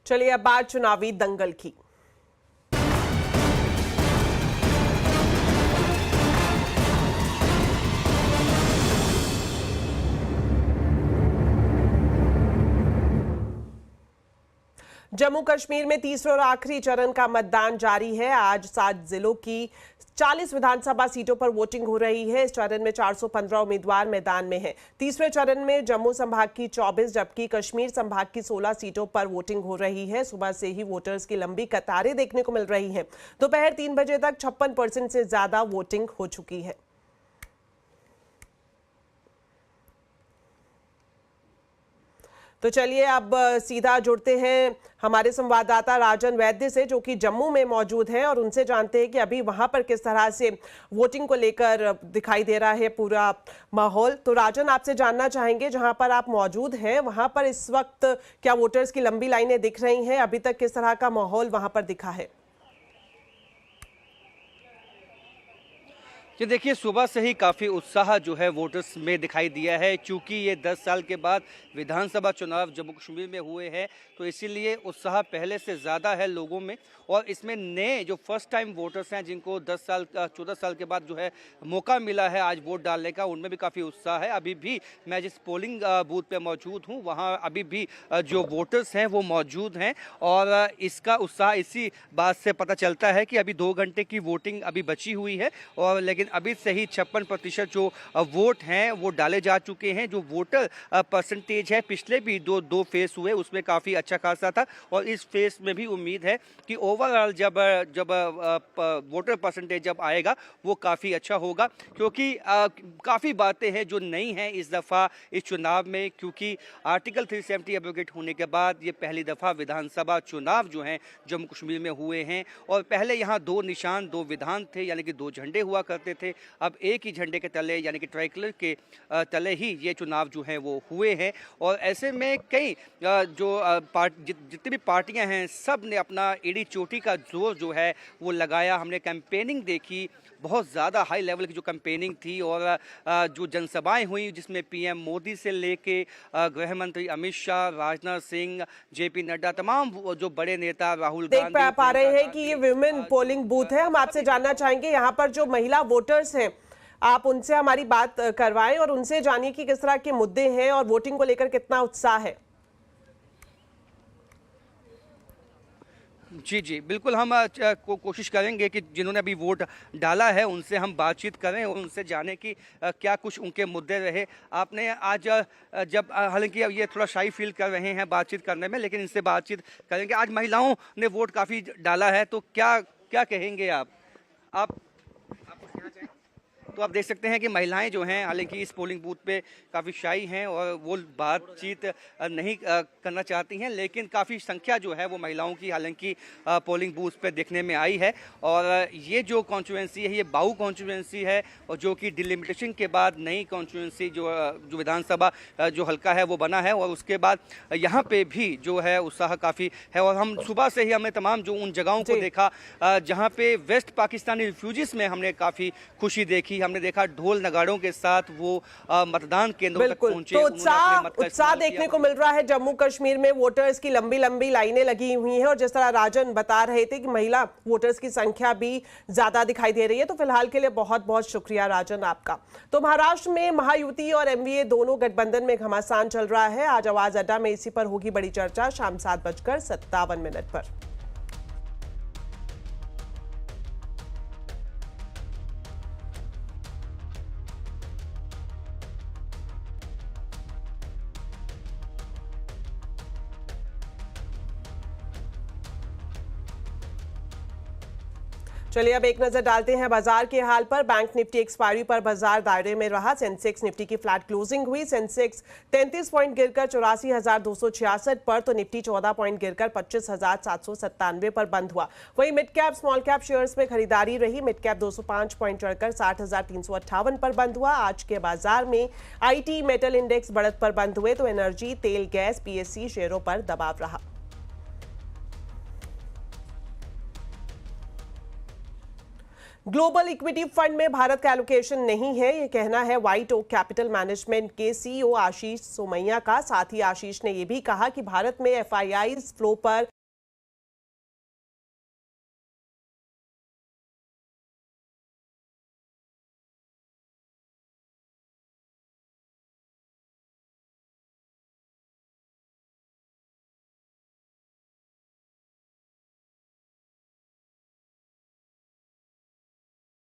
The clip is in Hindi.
चलिए अब बात चुनावी दंगल की। जम्मू कश्मीर में तीसरे और आखिरी चरण का मतदान जारी है। आज 7 जिलों की 40 विधानसभा सीटों पर वोटिंग हो रही है। इस चरण में 415 उम्मीदवार मैदान में हैं। तीसरे चरण में जम्मू संभाग की 24 जबकि कश्मीर संभाग की 16 सीटों पर वोटिंग हो रही है। सुबह से ही वोटर्स की लंबी कतारें देखने को मिल रही हैं। दोपहर 3 बजे तक 56% से ज्यादा वोटिंग हो चुकी है। तो चलिए अब सीधा जुड़ते हैं हमारे संवाददाता राजन वैद्य से, जो कि जम्मू में मौजूद हैं, और उनसे जानते हैं कि अभी वहां पर किस तरह से वोटिंग को लेकर दिखाई दे रहा है पूरा माहौल। तो राजन, आपसे जानना चाहेंगे, जहां पर आप मौजूद हैं वहां पर इस वक्त क्या वोटर्स की लंबी लाइनें दिख रही हैं? अभी तक किस तरह का माहौल वहां पर दिखा है? ये देखिए, सुबह से ही काफ़ी उत्साह जो है वोटर्स में दिखाई दिया है। चूँकि ये 10 साल के बाद विधानसभा चुनाव जम्मू कश्मीर में हुए हैं, तो इसीलिए उत्साह पहले से ज़्यादा है लोगों में। और इसमें नए जो फर्स्ट टाइम वोटर्स हैं, जिनको 14 साल के बाद जो है मौका मिला है आज वोट डालने का, उनमें भी काफ़ी उत्साह है। अभी भी मैं जिस पोलिंग बूथ पे मौजूद हूँ, वहाँ अभी भी जो वोटर्स हैं वो मौजूद हैं। और इसका उत्साह इसी बात से पता चलता है कि अभी 2 घंटे की वोटिंग अभी बची हुई है, और लेकिन अभी से ही 56% जो वोट हैं वो डाले जा चुके हैं। जो वोटर परसेंटेज है, पिछले भी दो फेस हुए उसमें काफ़ी अच्छा खासा था, और इस फेस में भी उम्मीद है कि ओवरऑल जब वोटर परसेंटेज जब आएगा वो काफ़ी अच्छा होगा। क्योंकि काफ़ी बातें हैं जो नई हैं इस दफ़ा इस चुनाव में, क्योंकि आर्टिकल 370 एब्रोगेट होने के बाद ये पहली दफ़ा विधानसभा चुनाव जो हैं जम्मू कश्मीर में हुए हैं। और पहले यहाँ 2 निशान 2 विधान थे, यानी कि 2 झंडे हुआ करते थे। अब एक ही झंडे के तले, यानी कि ट्राइकलर के तले ही ये चुनाव जो हैं वो हुए हैं। और ऐसे में कई जितनी भी पार्टियां हैं, सब ने अपना एड़ी चोटी का जोर जो है वो लगाया। हमने कैंपेनिंग देखी, बहुत ज़्यादा हाई लेवल की जो कैंपेनिंग थी, और जो जनसभाएं हुई जिसमें पीएम मोदी से लेके गृह मंत्री अमित शाह, राजनाथ सिंह, जेपी नड्डा, तमाम जो बड़े नेता, राहुल गांधी देख पा रहे हैं कि ये वुमेन पोलिंग बूथ है। हम आपसे जानना चाहेंगे, यहाँ पर जो महिला वोटर्स हैं, आप उनसे हमारी बात करवाएं और उनसे जानिए कि किस तरह के मुद्दे हैं और वोटिंग को लेकर कितना उत्साह है। जी जी, बिल्कुल। हम कोशिश करेंगे कि जिन्होंने अभी वोट डाला है उनसे हम बातचीत करें और उनसे जानें कि क्या कुछ उनके मुद्दे रहे। आपने आज जब हालांकि अब ये थोड़ा शाई फील कर रहे हैं बातचीत करने में, लेकिन इनसे बातचीत करेंगे। आज महिलाओं ने वोट काफ़ी डाला है, तो क्या क्या कहेंगे आप कुछ कहना चाहें? तो आप देख सकते हैं कि महिलाएं जो हैं, हालांकि इस पोलिंग बूथ पे काफ़ी शाई हैं और वो बातचीत नहीं करना चाहती हैं, लेकिन काफ़ी संख्या जो है वो महिलाओं की हालांकि पोलिंग बूथ पे देखने में आई है। और ये जो कॉन्स्टिट्यूंसी है, ये बाऊ कॉन्स्टिट्यूंसी है, और जो कि डिलिमिटेशन के बाद नई कॉन्स्टिट्यूंसी जो विधानसभा जो हल्का है वो बना है। और उसके बाद यहाँ पे भी जो है उत्साह काफ़ी है। और हम सुबह से ही हमने तमाम जो उन जगहों को देखा जहाँ पे वेस्ट पाकिस्तानी रिफ्यूजीज में हमने काफ़ी खुशी देखी। हमने देखा ढोल नगाड़ों के साथ वो मतदान केंद्रों तक पहुंचे। तो उत्साह देखने को मिल रहा है जम्मू कश्मीर में। वोटर्स की लंबी लंबी लाइनें लगी हुई हैं, और जिस तरह राजन बता रहे थे कि महिला वोटर्स की संख्या भी ज्यादा दिखाई दे रही है। तो फिलहाल के लिए बहुत बहुत शुक्रिया राजन आपका। तो महाराष्ट्र में महायुति और एमवीए दोनों गठबंधन में घमासान चल रहा है। आज आवाज अड्डा में इसी पर होगी बड़ी चर्चा शाम 7:57 पर। चलिए अब एक नजर डालते हैं बाजार के हाल पर। बैंक निफ्टी एक्सपायरी पर बाजार दायरे में रहा। सेंसेक्स निफ्टी की फ्लैट क्लोजिंग हुई। सेंसेक्स 33 पॉइंट गिरकर 84,266 पर, तो निफ्टी 14 पॉइंट गिरकर 25,797 पर बंद हुआ। वहीं mid cap small cap shares में खरीदारी रही। मिड कैप 205 पॉइंट चढ़कर 60,358 पर बंद हुआ। आज के बाजार में आईटी मेटल इंडेक्स बढ़त पर बंद हुए, तो एनर्जी, तेल, गैस, पीएससी शेयरों पर दबाव रहा। ग्लोबल इक्विटी फंड में भारत का एलोकेशन नहीं है, ये कहना है व्हाइट ओक कैपिटल मैनेजमेंट के सीईओ आशीष सोमैया का। साथ ही आशीष ने यह भी कहा कि भारत में एफआईआई फ्लो पर